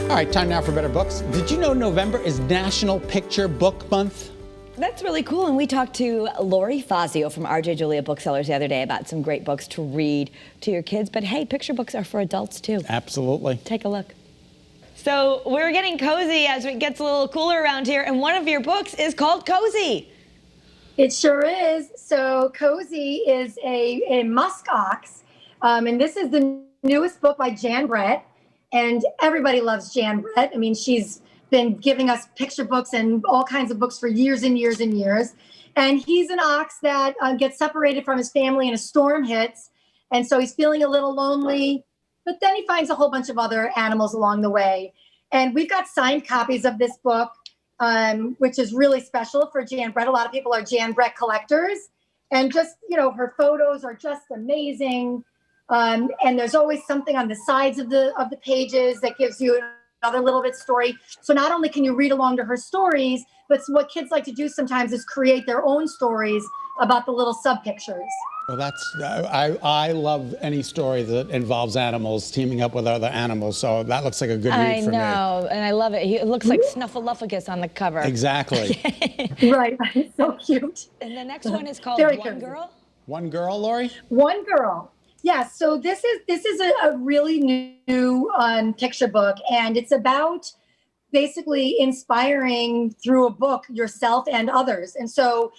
All right, time now for Better Books. Did you know November is National Picture Book Month? That's really cool. And we talked to Lori Fazio from RJ Julia Booksellers the other day about some great books to read to your kids. But hey, picture books are for adults too. Absolutely. Take a look. So we're getting cozy as it gets a little cooler around here. And one of your books is called Cozy. It sure is. So Cozy is a musk ox. And this is the newest book by Jan Brett. And everybody loves Jan Brett. I mean, she's been giving us picture books and all kinds of books for years and years and years. And he's an ox that gets separated from his family and a storm hits. And so he's feeling a little lonely, but then he finds a whole bunch of other animals along the way. And we've got signed copies of this book, which is really special for Jan Brett. A lot of people are Jan Brett collectors. And just, you know, her photos are just amazing. And there's always something on the sides of the pages that gives you another little bit story. So not only can you read along to her stories, but what kids like to do sometimes is create their own stories about the little sub pictures. Well, I love any story that involves animals teaming up with other animals. So that looks like a good read for me. I know, and I love it. It looks like Snuffleupagus on the cover. Exactly. Right. So cute. And the next one is called Very One cozy. Girl. One girl, Lori? One Girl. Yeah, so this is a really new picture book, and it's about basically inspiring through a book yourself and others. And so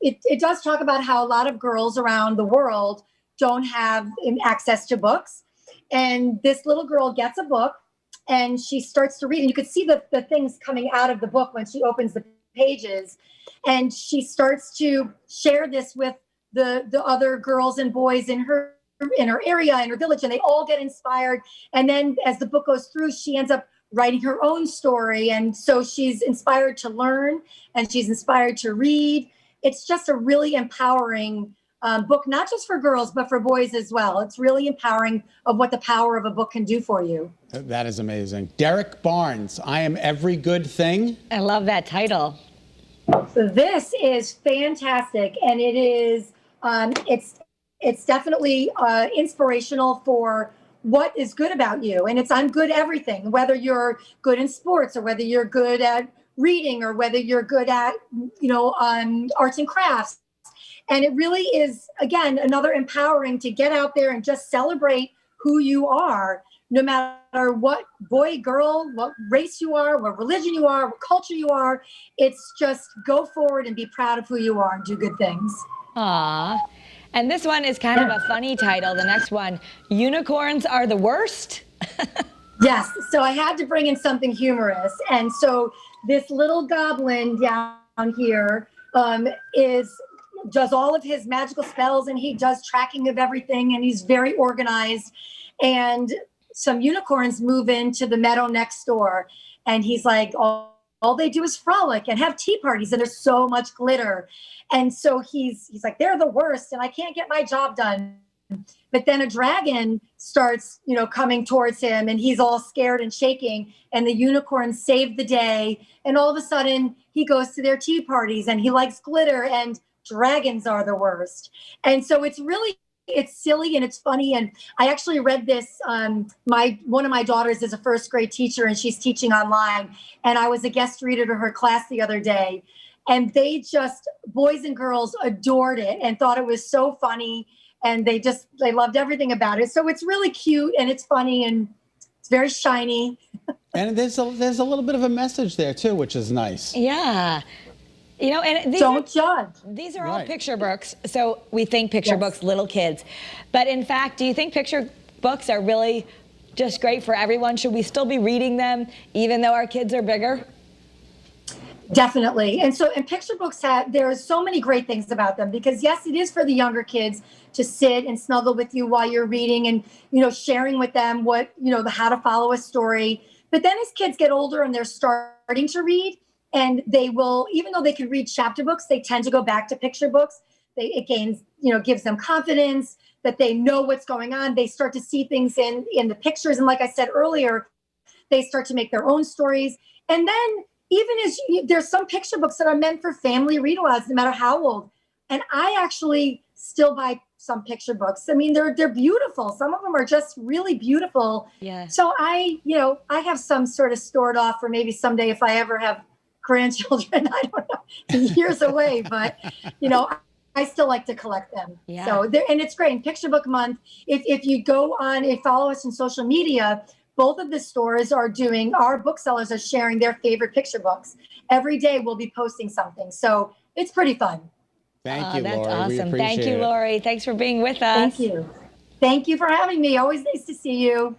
it does talk about how a lot of girls around the world don't have access to books. And this little girl gets a book and she starts to read, and you could see the things coming out of the book when she opens the pages. And she starts to share this with the other girls and boys in her area, in her village, and they all get inspired. And then as the book goes through, she ends up writing her own story. And so she's inspired to learn and she's inspired to read. It's just a really empowering book, not just for girls, but for boys as well. It's really empowering of what the power of a book can do for you. That is amazing. Derek Barnes, I Am Every Good Thing. I love that title. So this is fantastic, and it is it's definitely inspirational for what is good about you, and it's on good everything. Whether you're good in sports, or whether you're good at reading, or whether you're good at arts and crafts, and it really is again another empowering to get out there and just celebrate who you are. No matter what boy, girl, what race you are, what religion you are, what culture you are, it's just go forward and be proud of who you are and do good things. Aww. And this one is kind of a funny title. The next one, Unicorns Are the Worst. Yes, so I had to bring in something humorous. And so this little goblin down here does all of his magical spells, and he does tracking of everything, and he's very organized. And some unicorns move into the meadow next door, and he's like, all they do is frolic and have tea parties, and there's so much glitter. And so he's like, they're the worst, and I can't get my job done. But then a dragon starts, coming towards him, and he's all scared and shaking, and the unicorns save the day. And all of a sudden he goes to their tea parties, and he likes glitter, and dragons are the worst. And so it's silly and it's funny. And I actually read this. One of my daughters is a first grade teacher, and she's teaching online. And I was a guest reader to her class the other day, and boys and girls adored it and thought it was so funny. And they loved everything about it. So it's really cute and it's funny and it's very shiny. And there's a little bit of a message there too, which is nice. Yeah. And don't judge. These are all picture books. So we think picture books, little kids. But in fact, do you think picture books are really just great for everyone? Should we still be reading them even though our kids are bigger? Definitely. And picture books there are so many great things about them, because yes, it is for the younger kids to sit and snuggle with you while you're reading and, sharing with them how to follow a story. But then as kids get older and they're starting to read, and they will, even though they can read chapter books, they tend to go back to picture books. It gains, gives them confidence that they know what's going on. They start to see things in the pictures. And like I said earlier, they start to make their own stories. And then there's some picture books that are meant for family read-alouds, no matter how old. And I actually still buy some picture books. I mean, they're beautiful. Some of them are just really beautiful. Yeah. So I have some sort of stored off for maybe someday if I ever have grandchildren. I don't know, years away, but I still like to collect them. Yeah. So and it's great. In Picture Book Month, if you go on and follow us on social media, both of the stores are doing, our booksellers are sharing their favorite picture books. Every day we'll be posting something. So it's pretty fun. Thank you, That's Lori. We awesome. appreciate Thank you, it. Lori. Thanks for being with us. Thank you. Thank you for having me. Always nice to see you.